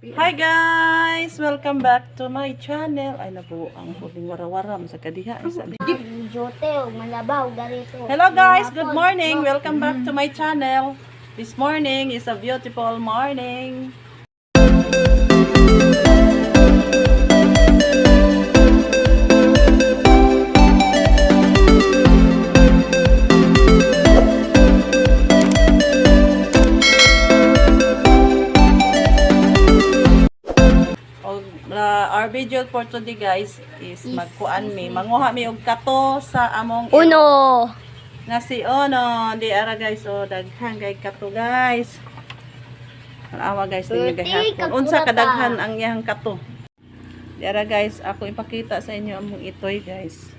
Hi guys! Welcome back to my channel. Ay na po ang huling warawaram sa kadiha. Jote o malabaw garito. Hello guys! Good morning! Welcome back to my channel. This morning is a beautiful morning. Our video for today guys is magkuan mi manguha mi og kato sa among Uno. nga si Ono di ara guys o daghan kay kato guys. Awa guys ninyo gahapon unsa kadaghan ang iyang kato. Di ara guys ako ipakita sa inyo among itoy guys.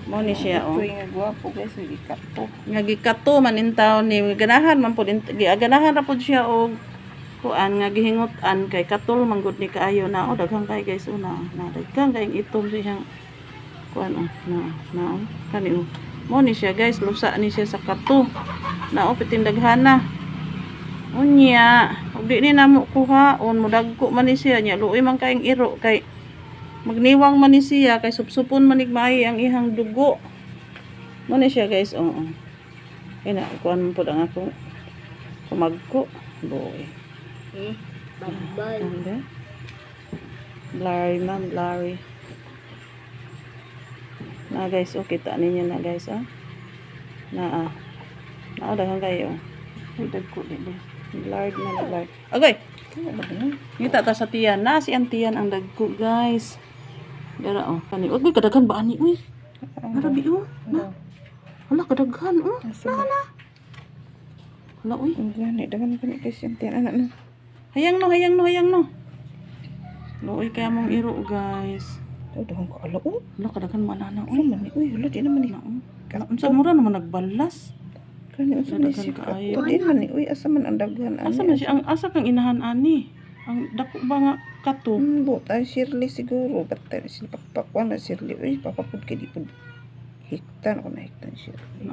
Mo ni siya o. Itoy nga gwapo guys, hindi kato. Nga gikato man in taon ni ganahan man pud ganahan ra pud siya og kuan nga gihingot-an kay katol manggod ni kaayo na daghan kay guys una na daghan kay itom siyang kuan na kani mo ni siya guys lusa ni siya sa kato na piting daghana unya ug di ni namo kuhaon mo dagko man ni siya nya luoy man kayong iro kay magniwang man ni siya kay supsupon man ig maayo ang ihang dugo mo ni siya guys ina kuan pud ang akong kumagko boy. Bye-bye. Blurry man, blurry. Na guys, kita ninyo na guys, na daghan kayo. Ay, dagko din. Blurred na, blurred. Okay. Ngita ta sa tiyan. Na si tiyan ang dagko guys. Dara kani. Uy, kadaghan ba ani uy? Arabi na. Wala kadaghan na. Wala uy. Gani, dagan kami kay sintian anak na. Hayang no. Luoy kaya mong iro guys. Dagan ko ala o. Wala kadaghan manana Uy, man ni. Uy, wala di naman ni. Unsa mura naman nagbalas. Kani unsa ni si kato. Di man ni. Uy, asa man ang daghan ani. Asa man siya ang asa kang inahan ani? Ang dako ba nga kato? Bot ay Shirley siguro. Ba't si pakpakwan na Shirley. Uy, papapod kay di po. Hiktan ako na hiktan Shirley.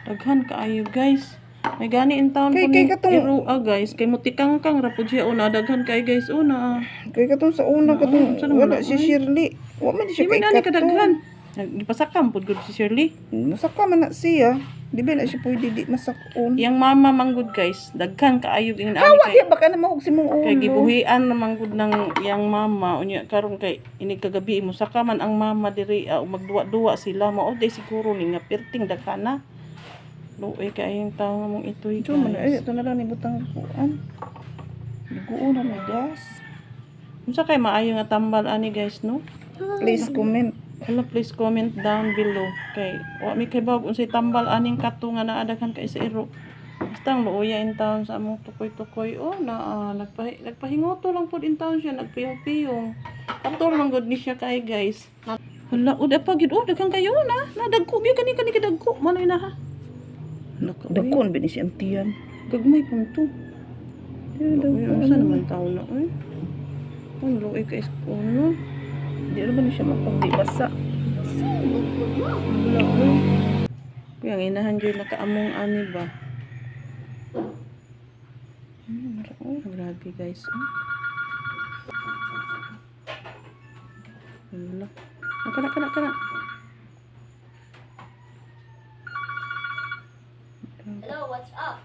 Daghan kaayo guys. May gani in town Kay- po kay ni katong- Irua guys. Kay mutikang rapod siya una. Daghan kay guys una. Kay katong sa una katong saan naman wala si ay? Shirley. Wa man di Di siya ba kay gani kato. kadaghan? Gipasakam po good si Shirley. Masaka man na siya. Di ba na siya pwede di masakon. Yang mama manggod guys. Daghan kaayo in ani Awa kay kaya baka na mahog si mong ulo. kay gibuhian na manggod ng yang mama unya karon kay ini kagabi mo saka man ang mama diri magduwa-duwa sila mao day siguro ni nga perting dagana. Luoy kay ang tawo mong itoy Ito man ay guys. ito na lang ni butang kuan. Duguon na may gas. Unsa kay maayo nga tambal ani guys no? Please comment. Hello, please comment down below kay wa mi kay bawag unsay tambal aning kato nga naadaghan kay sa iro. Basta ang luoya in town sa among tukoy-tukoy nagpahingoto lang pud in town siya nagpiyong-piyong. Katol man gud ni siya kay guys. Hala uda pa gid daghan kayo na dagko biya kani kadagko manoy na ha. Dakon ba ni si Antian? Gagmay pang to. Unsa naman tawo na ano luoy kay no? Di naman ni siya mapagdi basa. Wala ko. Kaya ang inahan dyan nakaamong ani ba? Grabe guys. Wala. Kana. Hello, what's up?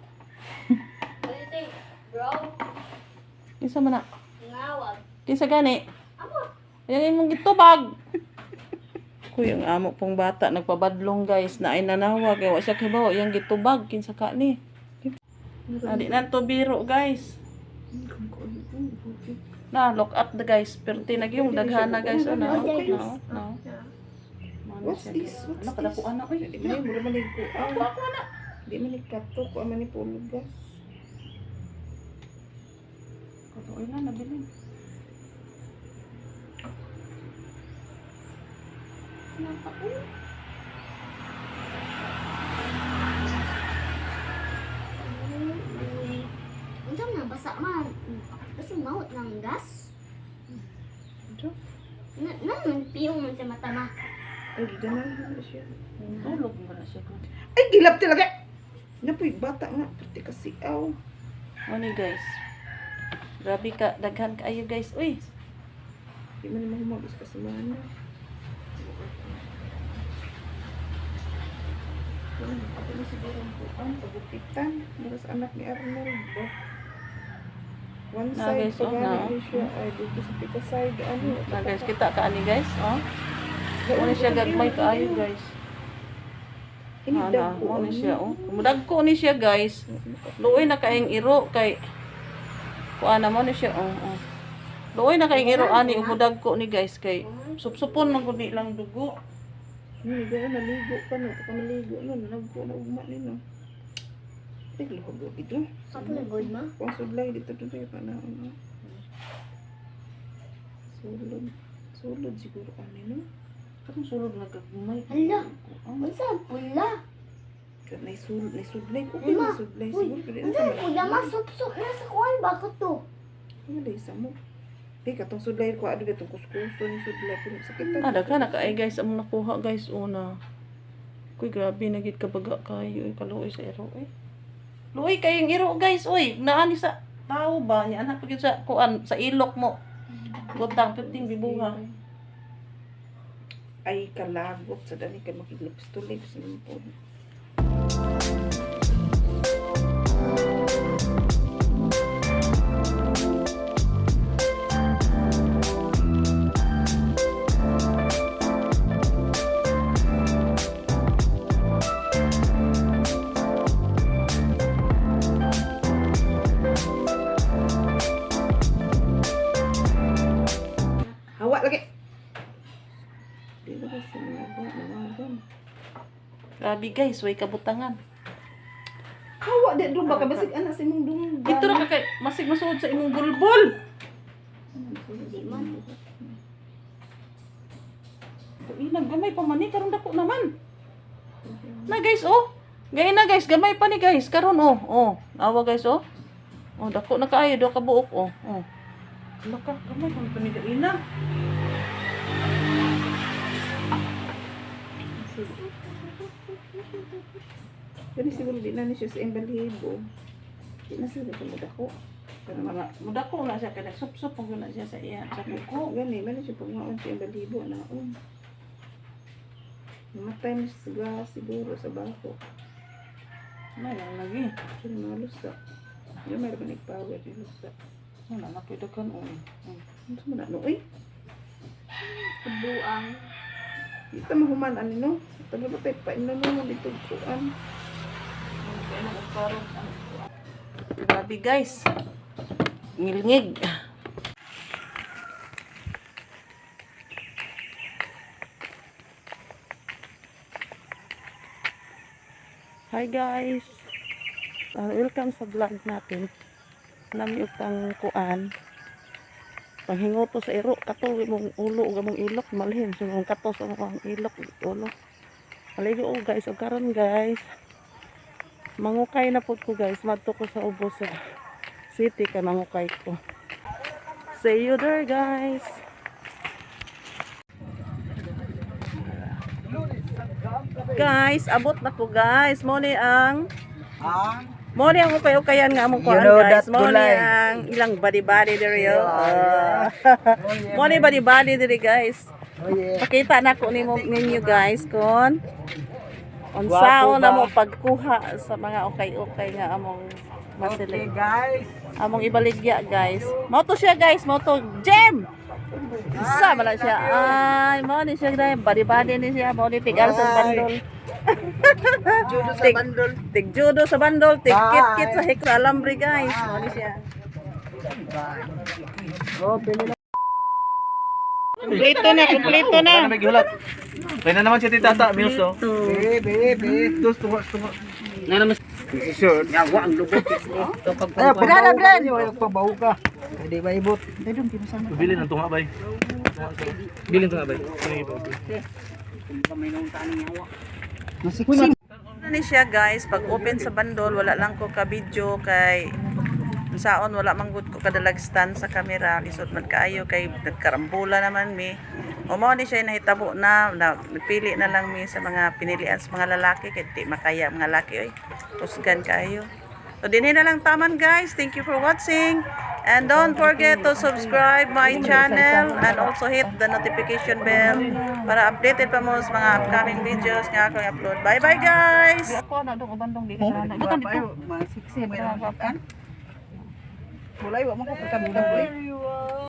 What do you think, bro? Isa man na. Ngawag. Kisa gani. Amo. Yan mong gitubag. Kuy ang amo pong bata nagpabadlong guys na ay nanawag kay wa siya kibaw yang gitubag kinsa ka ni. Adi na to biro guys. Na look up the guys. Perti nagyong daghana guys ana. No. What's this? Ano kada ko ana oy. Di man ni manig ko. Ako na. Di man ni kato ko man ni pulugas. Kato oy na nabilin. Unsa man basa man? Kasi maut ng gas. Man piyong man sa mata ma. Ay ganahan na siya. Tulog mo na siya. Ay gilap talaga. Napoy bata nga pati kasi aw. Ano guys? Grabe ka, daghan kaayo guys. Uy, Di man naman humagos ka sa mana. Ako na siguro ang kuan, pagupitan. Mara sa anak ni Arnold ba? One Na, side, guys, oh, pagani na. ni siya. Ay, dito sa pika side, ano. na guys, kita ka ani guys, oh. Ano siya gagmay kaayo guys. Ana, mo ni siya, oh. Mudagko ni siya guys. Luoy na kaing iro kay kuana mo ni siya, oh. Luoy na kaing iro ani umudagko ni guys kay supsupon man gud ni lang dugo. Naligo ka, naligo ka na. Taka maligo na, nalagko na ugma ni no. Ay, lahago ito. Apa na good ma? Kung sudlay dito tayo pa na. Ano. Sulod. Sulod siguro kami no. Katong sulod nga gagmay. Hala. Unsa ang pula? Nay sudlay ko. Ima, Nay sudlay uy, siguro. Pero unsa ang pula masupsup na sa kuan bakit to? wala isa mo. Katong sudlay ko, ano itong kuskuso ni sudlay. Pero sakit Ah, daghan na kaay guys among nakuha guys una. Kuy grabe na gid kabaga kayo kaluoy sa iro eh. Luoy kayong iro guys, oy. Naani sa tao ba niya anak pagid sa kuan sa ilok mo. Gutang 15 bibuha. ay kalagot sa dani ka makiglips to lips ng po. Hawa lagi. Di ba siya nawagan? Grabe guys, way kabutangan. Hawa di drum baka basig anak sa imong dunggan. Dito ra ka kay masig masuod sa imong bulbul. Di man. Ilang gamay pa man ni karon dako naman. Na guys, oh. Gay na guys, gamay pa ni guys. Karon oh, oh. Awa guys, oh. Oh, dako na kaayo do ka buok, oh. Oh. Laka, gamay pa ni ina. Pero siguro di na siya sa embalibo. Di na siguro sa mudako. Pero mga mudako na siya kay nagsup-sup pag na siya sa iya sa buko. Gani, man siya pagmaon sa embalibo na namatay na siya sa gas siguro sa bako. Na lang lagi. Pero mga lusa. Yung mayroon ka nagpower yung lusa. Wala na pwede kan oh. Ano sa mga no? Uy! Buang. Kita mahuman ano no? Tabi ba tayo painom mo dito kuan. Grabe guys. Ngilngig. Hi guys. Welcome sa vlog natin. Nami utang kuan. Panghingo to sa iro, katol mong ulo ug among ilok malhin so mong katos ang among ilok ulo. Maligo oh guys, og karon guys. Mangukay na pud ko guys, madto ko sa ubos sa city kay mangukay ko. See you there guys. Guys, abot na ko guys. Mo ni ang ukay-ukayan nga among kuan guys. Mo ni ang ilang body-body diri yo. Mo ni body-body diri guys. Pakita na ko ninyo guys kon unsaon na mo pagkuha sa mga ukay-ukay nga among masilig. Guys, Among ibaligya guys. Mo to siya guys, mo to gem. Isa mala siya. Ay, mo ni siya guys. Body-body ni siya. Mo ni tigal sa bandol. judo sa bandol. Tig judo sa bandol, tig kit-kit sa hik sa alambre guys. Mo ni siya. Oh, pili na. Kompleto na, kompleto na. Ano naghihulat? Kaya na naman si Tita Mills to. Be. Dos tungo. Na naman. Sure, yawa ang lubot. Eh, pagkala bren. Yung pabaw ka. Hindi ba ibot? Bilin ang tunga bay. Bilin tunga bay. Masiksim. Ano ni siya guys, pag open sa bandol, wala lang ko ka-video kay saon wala man gud ko kadalag stand sa camera lisod man kaayo kay nagkarambula naman mi. O mao ni siya nahitabo na nagpili na lang mi sa mga pinilian sa mga lalaki kay di makaya mga lalaki oy. Kusgan kaayo. So dinhi na lang taman guys. Thank you for watching And don't forget to subscribe my channel and also hit the notification bell para updated pa mo sa mga upcoming videos nga ako i-upload. Bye-bye guys! Ako na doon ubandong di ka na. Butang dito. Masiksi mo na. Mulai wa mo ko perkabudang boy.